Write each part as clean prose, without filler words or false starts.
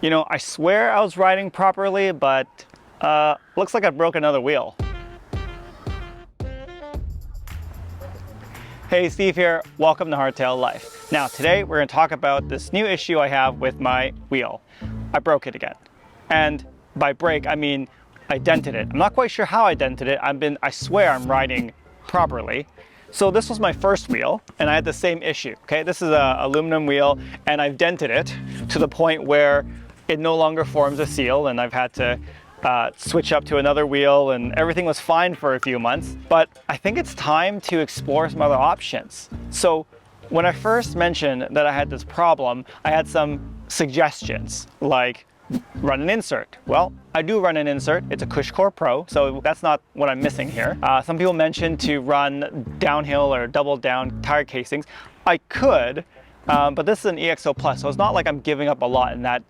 You know, I swear I was riding properly, but looks like I broke another wheel. Hey, Steve here. Welcome to Hardtail Life. Now, today we're going to talk about this new issue I have with my wheel. I broke it again. And by break, I mean I dented it. I'm not quite sure how I dented it. I swear I'm riding properly. So this was my first wheel, and I had the same issue, okay? This is an aluminum wheel, and I've dented it to the point where it no longer forms a seal, and I've had to switch up to another wheel, and everything was fine for a few months. But I think it's time to explore some other options. So when I first mentioned that I had this problem, I had some suggestions, like run an insert. Well, I do run an insert. It's a Cushcore Pro, so that's not what I'm missing here. Some people mentioned to run downhill or double down tire casings. I could, but this is an EXO Plus, so it's not like I'm giving up a lot in that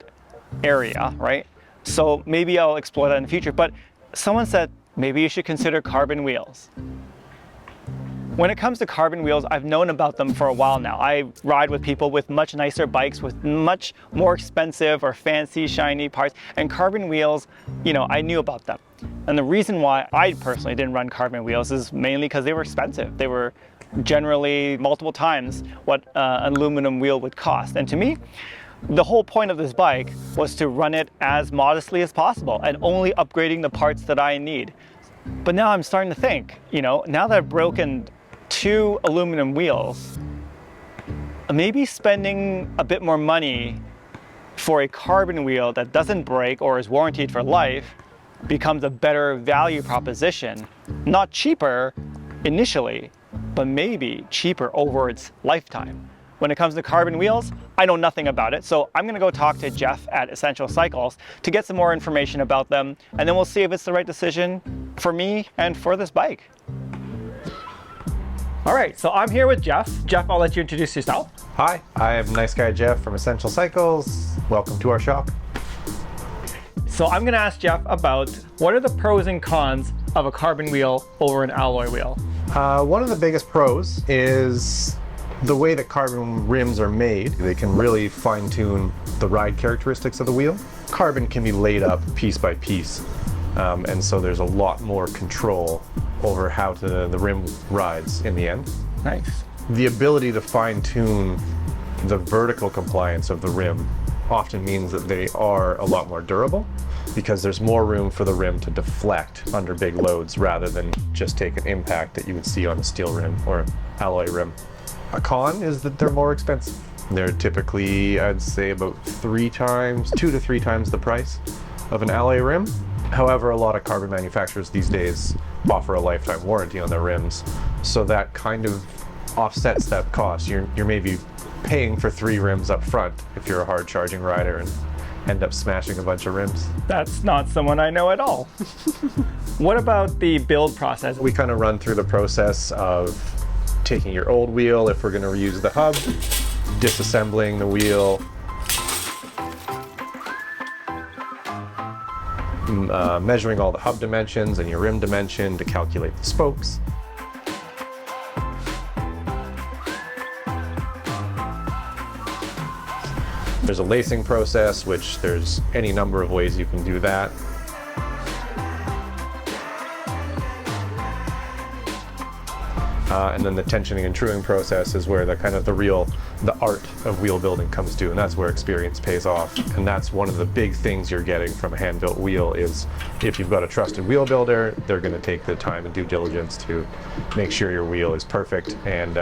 area, right? So maybe I'll explore that in the future. But someone said maybe you should consider carbon wheels. When it comes to carbon wheels, I've known about them for a while now. I ride with people with much nicer bikes with much more expensive or fancy shiny parts, and carbon wheels, you know, I knew about them. And the reason why I personally didn't run carbon wheels is mainly because they were expensive. They were generally multiple times what an aluminum wheel would cost. And to me, the whole point of this bike was to run it as modestly as possible and only upgrading the parts that I need. But now I'm starting to think, you know, now that I've broken 2 aluminum wheels, maybe spending a bit more money for a carbon wheel that doesn't break or is warranted for life becomes a better value proposition. Not cheaper initially, but maybe cheaper over its lifetime. When it comes to carbon wheels, I know nothing about it, so I'm gonna go talk to Geoff at Essential Cycles to get some more information about them, and then we'll see if it's the right decision for me and for this bike. All right, so I'm here with Geoff. Geoff, I'll let you introduce yourself. Hi, I am nice guy Geoff from Essential Cycles. Welcome to our shop. So I'm gonna ask Geoff about what are the pros and cons of a carbon wheel over an alloy wheel? One of the biggest pros is the way that carbon rims are made. They can really fine-tune the ride characteristics of the wheel. Carbon can be laid up piece by piece, and so there's a lot more control over how the rim rides in the end. Nice. The ability to fine-tune the vertical compliance of the rim often means that they are a lot more durable because there's more room for the rim to deflect under big loads rather than just take an impact that you would see on a steel rim or alloy rim. A con is that they're more expensive. They're typically, I'd say, about 2 to 3 times the price of an alloy rim. However, a lot of carbon manufacturers these days offer a lifetime warranty on their rims, so that kind of offsets that cost. You're maybe paying for 3 rims up front if you're a hard charging rider and end up smashing a bunch of rims. That's not someone I know at all. What about the build process? We kind of run through the process of taking your old wheel, if we're going to reuse the hub, disassembling the wheel, measuring all the hub dimensions and your rim dimension to calculate the spokes. There's a lacing process, which there's any number of ways you can do that. And then the tensioning and truing process is where the art of wheel building comes to, and that's where experience pays off. And that's one of the big things you're getting from a hand-built wheel is if you've got a trusted wheel builder, they're going to take the time and due diligence to make sure your wheel is perfect and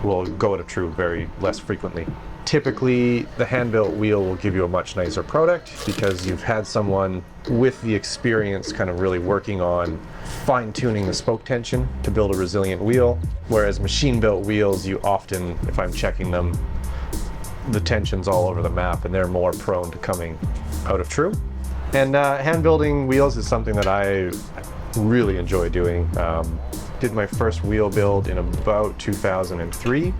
will go to true very less frequently. Typically, the hand-built wheel will give you a much nicer product because you've had someone with the experience kind of really working on fine-tuning the spoke tension to build a resilient wheel, whereas machine-built wheels, you often, if I'm checking them, the tension's all over the map and they're more prone to coming out of true. And hand-building wheels is something that I really enjoy doing. Did my first wheel build in about 2003.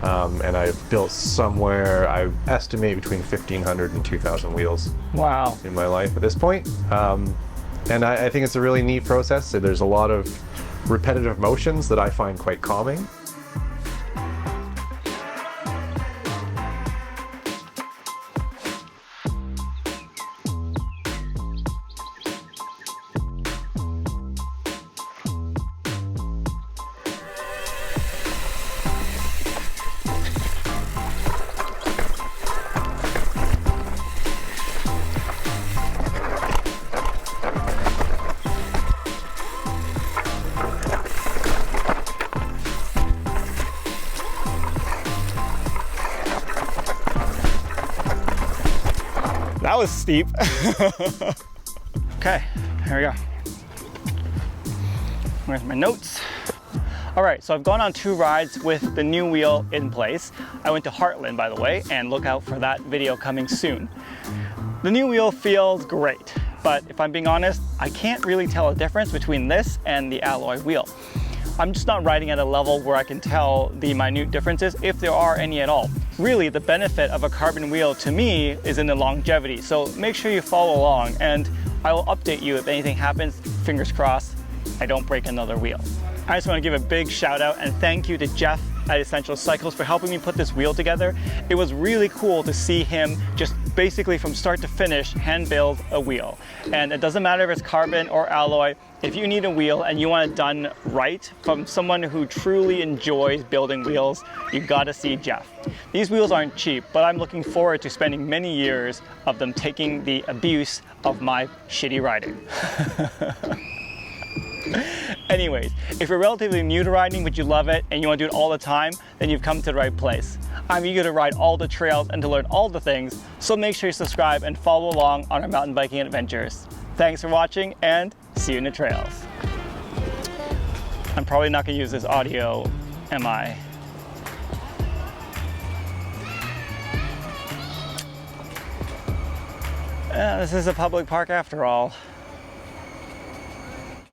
And I've built somewhere, I estimate between 1,500 and 2,000 wheels. Wow. In my life at this point. And I think it's a really neat process. There's a lot of repetitive motions that I find quite calming. That was steep. Okay, here we go. Where's my notes? All right, so I've gone on 2 rides with the new wheel in place. I went to Heartland, by the way, and look out for that video coming soon. The new wheel feels great, but if I'm being honest, I can't really tell a difference between this and the alloy wheel. I'm just not riding at a level where I can tell the minute differences, if there are any at all. Really, the benefit of a carbon wheel to me is in the longevity, so make sure you follow along, and I will update you if anything happens. Fingers crossed, I don't break another wheel. I just want to give a big shout out and thank you to Geoff at Essential Cycles for helping me put this wheel together. It was really cool to see him just basically from start to finish hand build a wheel. And it doesn't matter if it's carbon or alloy, if you need a wheel and you want it done right from someone who truly enjoys building wheels, you gotta see Geoff. These wheels aren't cheap, but I'm looking forward to spending many years of them taking the abuse of my shitty riding. Anyways, if you're relatively new to riding but you love it and you want to do it all the time, then you've come to the right place. I'm eager to ride all the trails and to learn all the things, so make sure you subscribe and follow along on our mountain biking adventures. Thanks for watching and see you in the trails. I'm probably not going to use this audio, am I? This is a public park after all.